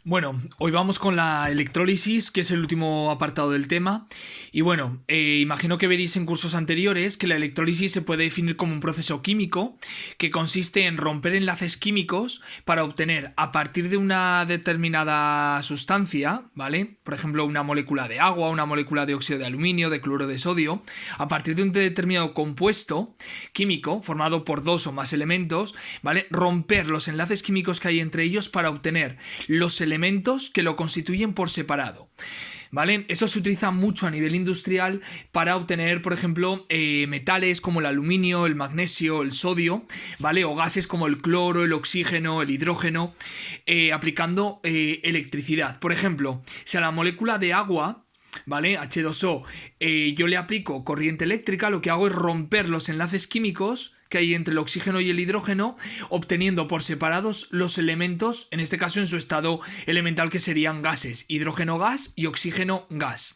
Bueno, hoy vamos con la electrólisis, que es el último apartado del tema. Y bueno, imagino que veréis en cursos anteriores que la electrólisis se puede definir como un proceso químico que consiste en romper enlaces químicos para obtener a partir de una determinada sustancia, ¿vale? Por ejemplo, una molécula de agua, una molécula de óxido de aluminio, de cloro de sodio, a partir de un determinado compuesto químico formado por dos o más elementos, ¿vale? Romper los enlaces químicos que hay entre ellos para obtener los elementos que lo constituyen por separado. ¿Vale? Esto se utiliza mucho a nivel industrial para obtener, por ejemplo, metales como el aluminio, el magnesio, el sodio, ¿vale? O gases como el cloro, el oxígeno, el hidrógeno, aplicando electricidad. Por ejemplo, si a la molécula de agua, ¿vale? H2O, yo le aplico corriente eléctrica, lo que hago es romper los enlaces químicos que hay entre el oxígeno y el hidrógeno, obteniendo por separados los elementos, en este caso en su estado elemental, que serían gases: hidrógeno gas y oxígeno gas.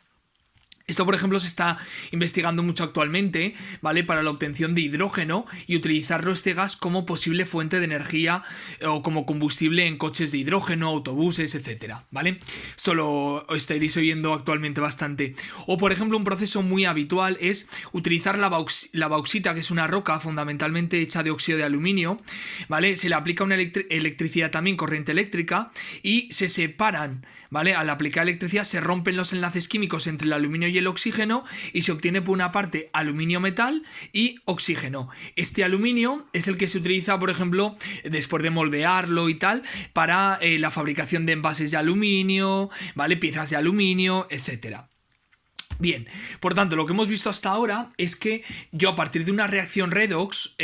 Esto, por ejemplo, se está investigando mucho actualmente, ¿vale? Para la obtención de hidrógeno y utilizarlo este gas como posible fuente de energía o como combustible en coches de hidrógeno, autobuses, etcétera, ¿vale? Esto lo estaréis oyendo actualmente bastante. O, por ejemplo, un proceso muy habitual es utilizar la bauxita, que es una roca fundamentalmente hecha de óxido de aluminio, ¿vale? Se le aplica una electricidad también, corriente eléctrica, y se separan, ¿vale? Al aplicar electricidad se rompen los enlaces químicos entre el aluminio y el oxígeno y se obtiene por una parte aluminio metal y oxígeno. Este aluminio es el que se utiliza, por ejemplo, después de moldearlo y tal, para la fabricación de envases de aluminio, ¿vale? Piezas de aluminio, etcétera. Bien, por tanto, lo que hemos visto hasta ahora es que yo, a partir de una reacción redox,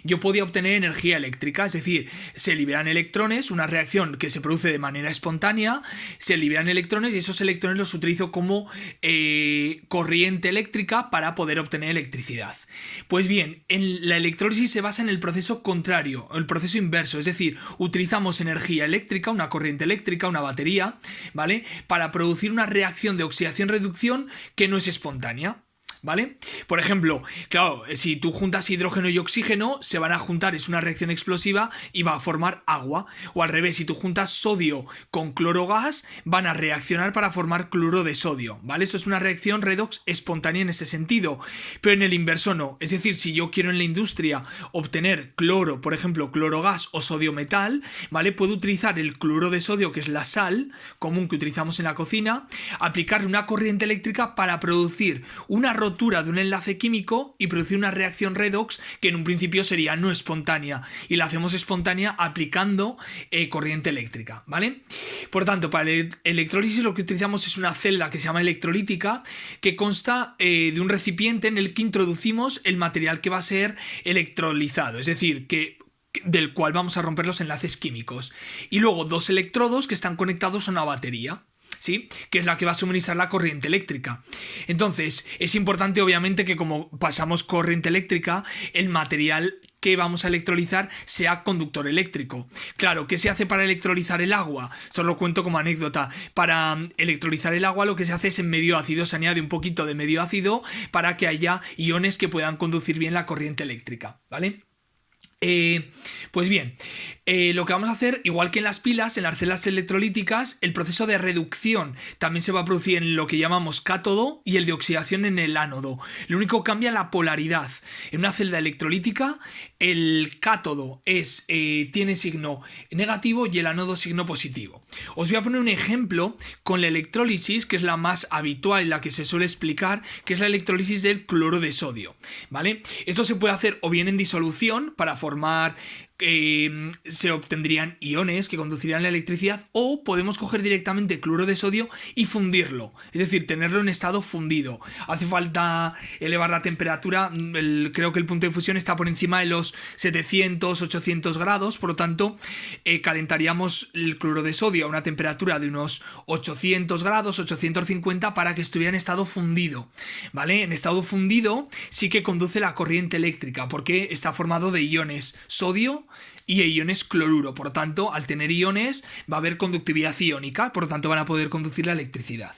yo podía obtener energía eléctrica, es decir, se liberan electrones, una reacción que se produce de manera espontánea, se liberan electrones y esos electrones los utilizo como corriente eléctrica para poder obtener electricidad. Pues bien, la electrólisis se basa en el proceso contrario, el proceso inverso, es decir, utilizamos energía eléctrica, una corriente eléctrica, una batería, ¿vale? Para producir una reacción de oxidación-reducción que no es espontánea, ¿vale? Por ejemplo, claro, si tú juntas hidrógeno y oxígeno, se van a juntar, es una reacción explosiva y va a formar agua. O al revés, si tú juntas sodio con cloro gas, van a reaccionar para formar cloro de sodio, ¿vale? Eso es una reacción redox espontánea en ese sentido. Pero en el inverso no. Es decir, si yo quiero en la industria obtener cloro, por ejemplo, cloro gas o sodio metal, ¿vale? Puedo utilizar el cloro de sodio, que es la sal común que utilizamos en la cocina, aplicarle una corriente eléctrica para producir una rotura de un enlace químico y producir una reacción redox que en un principio sería no espontánea, y la hacemos espontánea aplicando corriente eléctrica, ¿vale? Por tanto, para la electrólisis lo que utilizamos es una celda que se llama electrolítica, que consta de un recipiente en el que introducimos el material que va a ser electrolizado, es decir, del cual vamos a romper los enlaces químicos, y luego dos electrodos que están conectados a una batería, ¿sí? Que es la que va a suministrar la corriente eléctrica. Entonces, es importante, obviamente, que como pasamos corriente eléctrica, el material que vamos a electrolizar sea conductor eléctrico. Claro, ¿qué se hace para electrolizar el agua? Esto os lo cuento como anécdota. Para electrolizar el agua lo que se hace es en medio ácido, se añade un poquito de medio ácido para que haya iones que puedan conducir bien la corriente eléctrica, ¿vale? Pues bien, lo que vamos a hacer, igual que en las pilas, en las celdas electrolíticas, el proceso de reducción también se va a producir en lo que llamamos cátodo y el de oxidación en el ánodo. Lo único que cambia la polaridad. En una celda electrolítica, el cátodo tiene signo negativo y el ánodo signo positivo. Os voy a poner un ejemplo con la electrólisis, que es la más habitual y la que se suele explicar, que es la electrólisis del cloro de sodio, ¿vale? Esto se puede hacer o bien en disolución para formar se obtendrían iones que conducirían la electricidad, o podemos coger directamente cloro de sodio y fundirlo, es decir, tenerlo en estado fundido. Hace falta elevar la temperatura, creo que el punto de fusión está por encima de los 700-800 grados, por lo tanto calentaríamos el cloro de sodio a una temperatura de unos 800 grados, 850, para que estuviera en estado fundido, ¿vale? En estado fundido sí que conduce la corriente eléctrica porque está formado de iones sodio y iones cloruro. Por lo tanto, al tener iones va a haber conductividad iónica, por lo tanto van a poder conducir la electricidad.